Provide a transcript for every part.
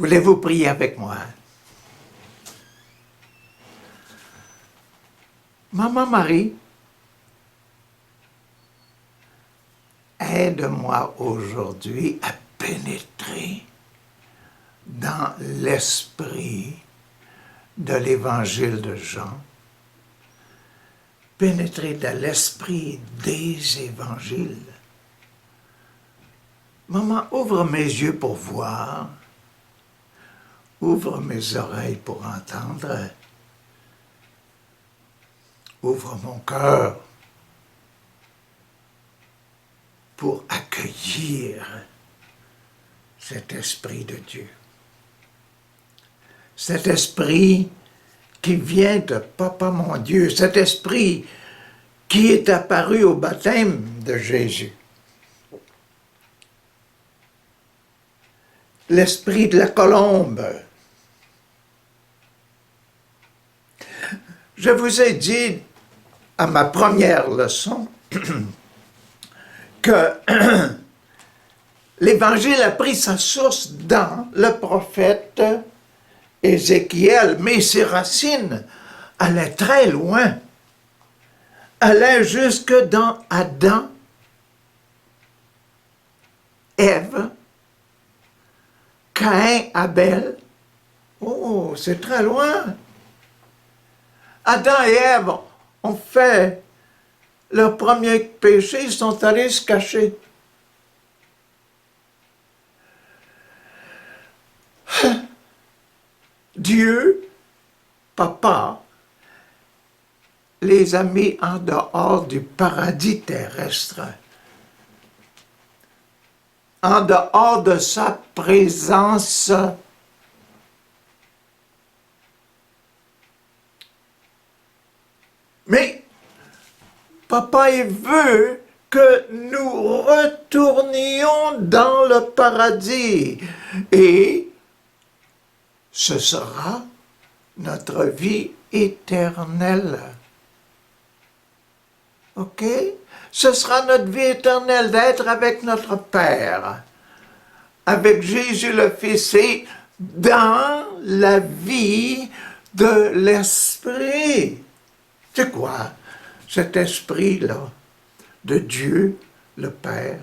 Voulez-vous prier avec moi? Maman Marie, aide-moi aujourd'hui à pénétrer dans l'esprit de l'Évangile de Jean, pénétrer dans l'esprit des évangiles. Maman, ouvre mes yeux pour voir, ouvre mes oreilles pour entendre, ouvre mon cœur pour accueillir cet esprit de Dieu. Cet esprit qui vient de Papa mon Dieu, cet esprit qui est apparu au baptême de Jésus. L'esprit de la colombe. Je vous ai dit à ma première leçon que l'Évangile a pris sa source dans le prophète Ézéchiel, mais ses racines allaient très loin, allaient jusque dans Adam, Ève, Caïn, Abel. Oh, c'est très loin. Adam et Ève ont fait leur premier péché, ils sont allés se cacher. Dieu, Papa, les a mis en dehors du paradis terrestre, en dehors de sa présence. Mais Papa, il veut que nous retournions dans le paradis et ce sera notre vie éternelle. OK? Ce sera notre vie éternelle d'être avec notre Père, avec Jésus le Fils et dans la vie de l'Esprit. C'est quoi cet esprit-là de Dieu le Père?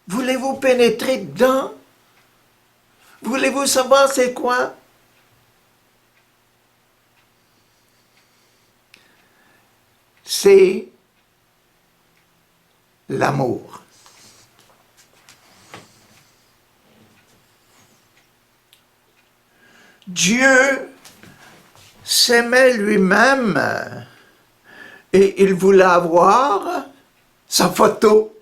Voulez-vous pénétrer dedans? Voulez-vous savoir c'est quoi? C'est l'amour. Dieu s'aimait lui-même et il voulait avoir sa photo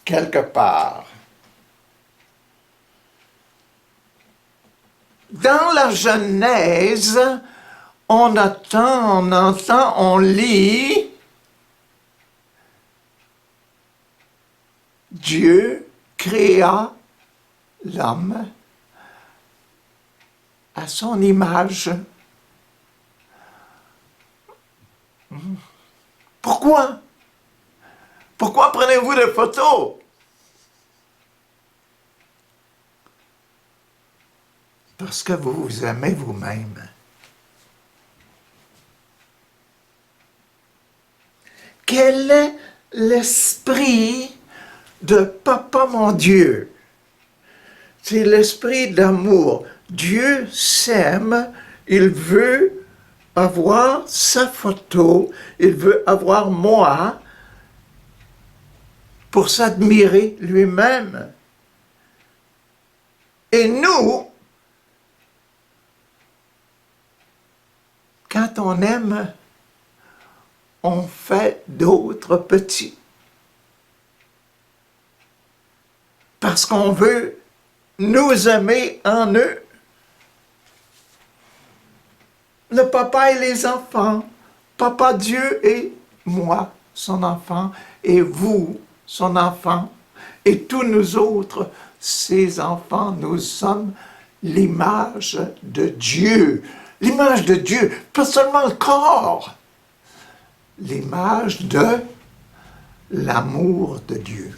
quelque part. Dans la Genèse, on entend, on lit Dieu créa l'homme à son image. Pourquoi? Pourquoi prenez-vous des photos? Parce que vous vous aimez vous-même. Quel est l'esprit de Papa mon Dieu? C'est l'esprit d'amour. Dieu s'aime, il veut avoir sa photo, il veut avoir moi pour s'admirer lui-même. Et nous, quand on aime, on fait d'autres petits. Parce qu'on veut nous aimer en eux. Le papa et les enfants. Papa Dieu et moi, son enfant, et vous, son enfant. Et tous nous autres, ses enfants, nous sommes l'image de Dieu. L'image de Dieu, pas seulement le corps. L'image de l'amour de Dieu.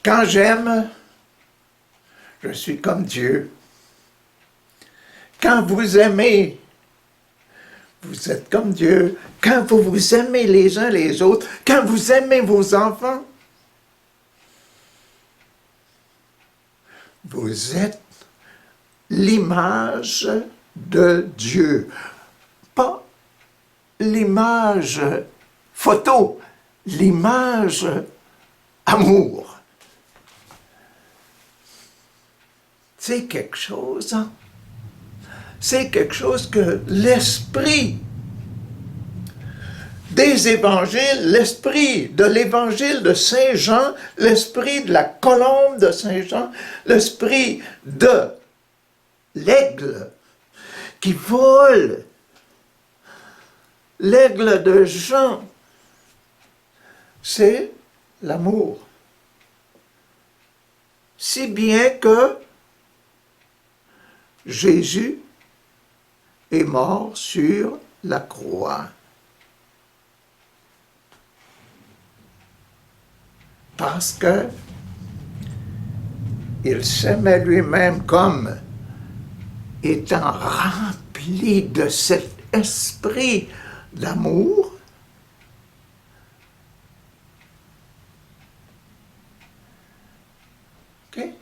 Quand j'aime, je suis comme Dieu. Quand vous aimez, vous êtes comme Dieu. Quand vous vous aimez les uns les autres, quand vous aimez vos enfants, vous êtes l'image de Dieu. Pas l'image photo, l'image amour. C'est quelque chose, hein? C'est quelque chose que l'esprit des évangiles, l'esprit de l'évangile de Saint Jean, l'esprit de la colombe de Saint Jean, l'esprit de l'aigle qui vole, l'aigle de Jean, c'est l'amour. Si bien que Jésus est mort sur la croix. Parce que il s'aimait lui-même comme étant rempli de cet esprit d'amour. Okay?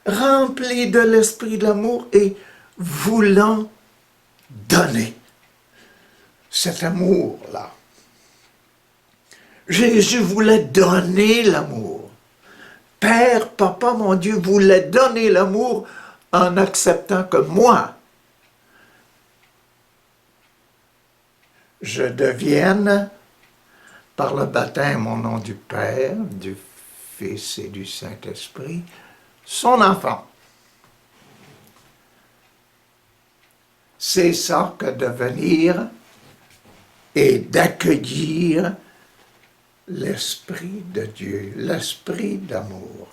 Rempli de l'esprit d'amour et voulant donner cet amour-là. Jésus voulait donner l'amour. Père, Papa, mon Dieu, voulait donner l'amour en acceptant que moi, je devienne, par le baptême au nom du Père, du Fils et du Saint-Esprit, son enfant. C'est ça que de venir et d'accueillir l'Esprit de Dieu, l'Esprit d'amour.